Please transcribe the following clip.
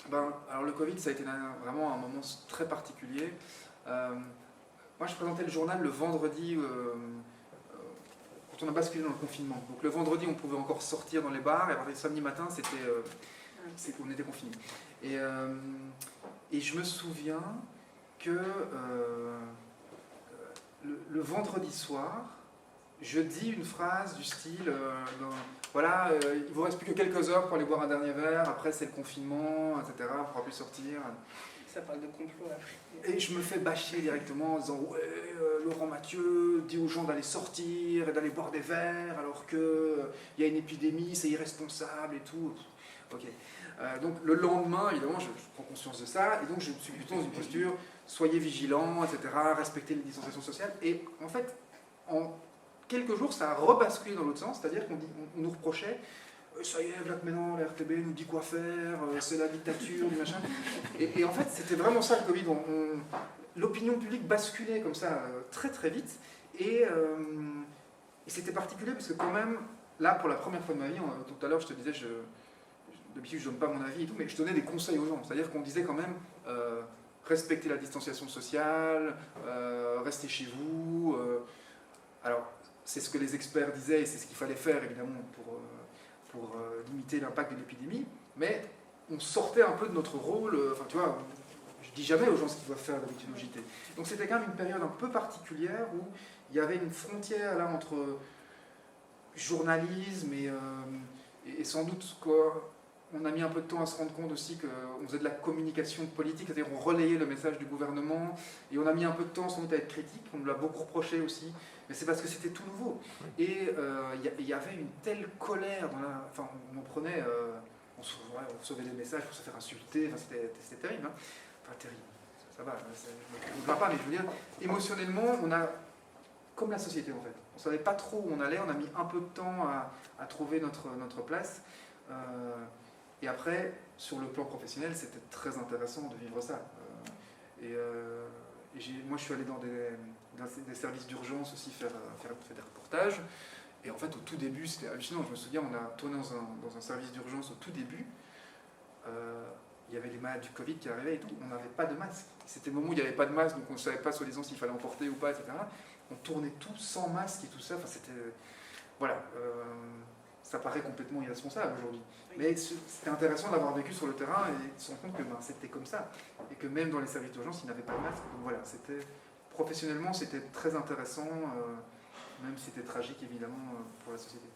Alors le Covid, ça a été vraiment un moment très particulier. Moi, je présentais le journal le vendredi, quand on a basculé dans le confinement. Donc le vendredi, on pouvait encore sortir dans les bars, et à partir du samedi matin, on était confinés. Et je me souviens que le vendredi soir, je dis une phrase du style voilà, il vous reste plus que quelques heures pour aller boire un dernier verre, après c'est le confinement, etc., on ne pourra plus sortir. Ça parle de complot après. Et je me fais bâcher directement en disant ouais, Laurent Mathieu dit aux gens d'aller sortir et d'aller boire des verres alors qu'il y a une épidémie, c'est irresponsable et tout. Ok. Donc le lendemain, évidemment, je prends conscience de ça et donc je suis plutôt dans une posture soyez vigilants, etc., respectez les distanciations sociales. Et en fait, en quelques jours, ça a rebasculé dans l'autre sens, c'est-à-dire qu'on nous reprochait ça y est, maintenant la RTB nous dit quoi faire, c'est la dictature, du machin. Et en fait, c'était vraiment ça le Covid. L'opinion publique basculait comme ça très très vite. Et c'était particulier parce que quand même, là, pour la première fois de ma vie, tout à l'heure, je te disais, d'habitude, je ne donne pas mon avis et tout, mais je donnais des conseils aux gens. C'est-à-dire qu'on disait quand même, respectez la distanciation sociale, restez chez vous. Alors, c'est ce que les experts disaient et c'est ce qu'il fallait faire, évidemment, pour limiter l'impact de l'épidémie, mais on sortait un peu de notre rôle, enfin tu vois, je dis jamais aux gens ce qu'ils doivent faire d'habitude au JT. Donc c'était quand même une période un peu particulière où il y avait une frontière là entre journalisme et sans doute quoi. On a mis un peu de temps à se rendre compte aussi qu'on faisait de la communication politique, c'est-à-dire on relayait le message du gouvernement, et on a mis un peu de temps sans doute à être critique, on nous l'a beaucoup reproché aussi, mais c'est parce que c'était tout nouveau. Et il y avait une telle colère, enfin on en prenait, on recevait des messages pour se faire insulter, enfin, c'était terrible, hein. Enfin terrible, ça va, je ne me plains pas, mais je veux dire, émotionnellement, on a, comme la société en fait, on ne savait pas trop où on allait, on a mis un peu de temps à trouver notre place. Et après, sur le plan professionnel, c'était très intéressant de vivre ça. Moi, je suis allé dans des services d'urgence aussi faire des reportages. Et en fait, au tout début, c'était hallucinant. Je me souviens, on a tourné dans un service d'urgence au tout début. Il y avait les malades du Covid qui arrivaient et tout. On n'avait pas de masque. C'était le moment où il n'y avait pas de masque, donc on ne savait pas soi-disant s'il fallait en porter ou pas, etc. On tournait tout sans masque et tout ça. Enfin, c'était... Voilà. Ça paraît complètement irresponsable aujourd'hui. Mais c'était intéressant d'avoir vécu sur le terrain et de se rendre compte que c'était comme ça. Et que même dans les services d'urgence, il n'y avait pas de masque. Donc voilà, professionnellement, c'était très intéressant, même si c'était tragique évidemment pour la société.